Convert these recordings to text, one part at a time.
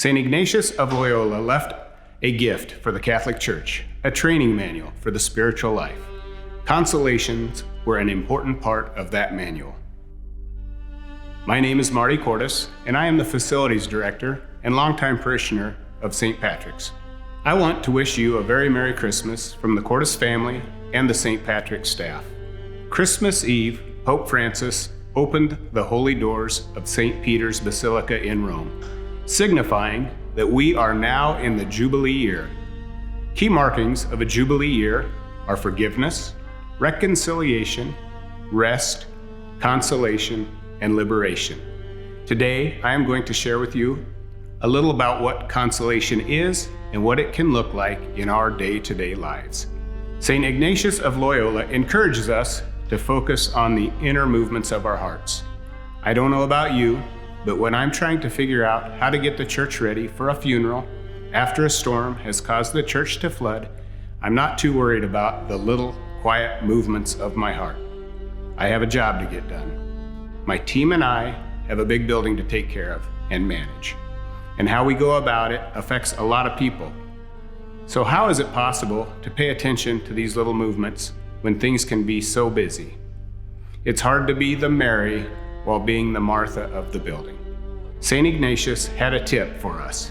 St. Ignatius of Loyola left a gift for the Catholic Church, a training manual for the spiritual life. Consolations were an important part of that manual. My name is Marty, and I am the Facilities Director and longtime parishioner of St. Patrick's. I want to wish you a very Merry Christmas from the Cordes family and the St. Patrick's staff. Christmas Eve, Pope Francis opened the holy doors of St. Peter's Basilica in Rome, signifying that we are now in the Jubilee year. Key markings of a Jubilee year are forgiveness, reconciliation, rest, consolation, and liberation. Today, I am going to share with you a little about what consolation is and what it can look like in our day-to-day lives. St. Ignatius of Loyola encourages us to focus on the inner movements of our hearts. I don't know about you, but when I'm trying to figure out how to get the church ready for a funeral after a storm has caused the church to flood, I'm not too worried about the little quiet movements of my heart. I have a job to get done. My team and I have a big building to take care of and manage, and how we go about it affects a lot of people. So how is it possible to pay attention to these little movements when things can be so busy? It's hard to be the Mary while being the Martha of the building. St. Ignatius had a tip for us.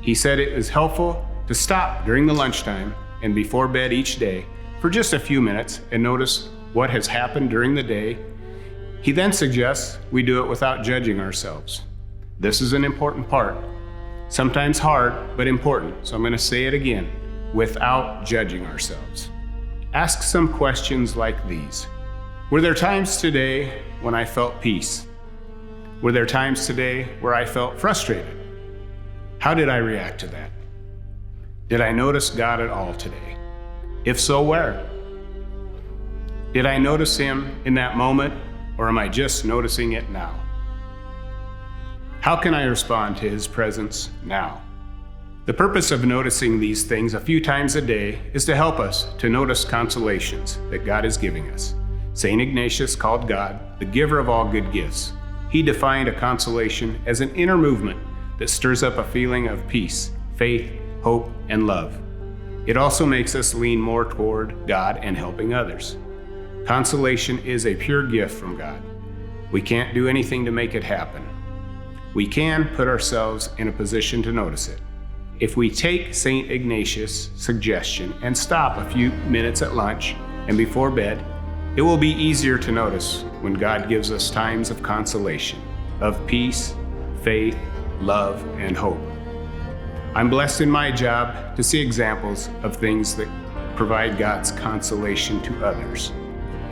He said it is helpful to stop during the lunchtime and before bed each day for just a few minutes and notice what has happened during the day. He then suggests we do it without judging ourselves. This is an important part. Sometimes hard, but important. So I'm going to say it again, without judging ourselves. Ask some questions like these. Were there times today when I felt peace? Were there times today where I felt frustrated? How did I react to that? Did I notice God at all today? If so, where? Did I notice Him in that moment, or am I just noticing it now? How can I respond to His presence now? The purpose of noticing these things a few times a day is to help us to notice consolations that God is giving us. St. Ignatius called God the giver of all good gifts. He defined a consolation as an inner movement that stirs up a feeling of peace, faith, hope, and love. It also makes us lean more toward God and helping others. Consolation is a pure gift from God. We can't do anything to make it happen. We can put ourselves in a position to notice it. If we take St. Ignatius' suggestion and stop a few minutes at lunch and before bed, it will be easier to notice when God gives us times of consolation, of peace, faith, love, and hope. I'm blessed in my job to see examples of things that provide God's consolation to others,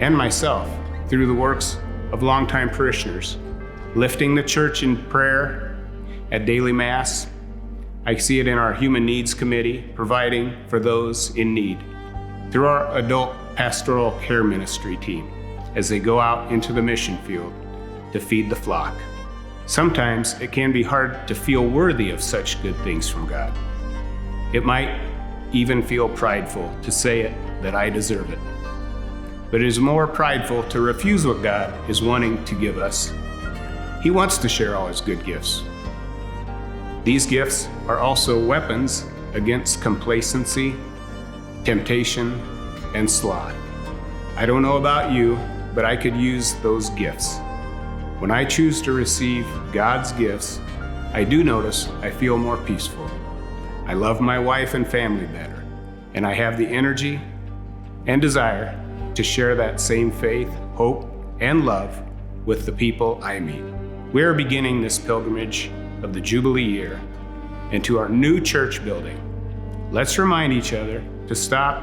and myself through the works of longtime parishioners, lifting the church in prayer at daily Mass. I see it in our Human Needs Committee, providing for those in need, through our adult pastoral care ministry team as they go out into the mission field to feed the flock. Sometimes it can be hard to feel worthy of such good things from God. It might even feel prideful to say it that I deserve it. But it is more prideful to refuse what God is wanting to give us. He wants to share all His good gifts. These gifts are also weapons against complacency, temptation, and sloth. I don't know about you, but I could use those gifts. When I choose to receive God's gifts, I do notice I feel more peaceful. I love my wife and family better, and I have the energy and desire to share that same faith, hope, and love with the people I meet. We are beginning this pilgrimage of the Jubilee year into our new church building. Let's remind each other to stop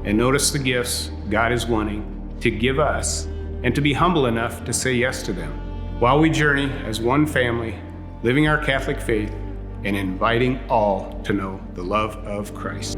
and notice the gifts God is wanting to give us and to be humble enough to say yes to them, while we journey as one family, living our Catholic faith and inviting all to know the love of Christ.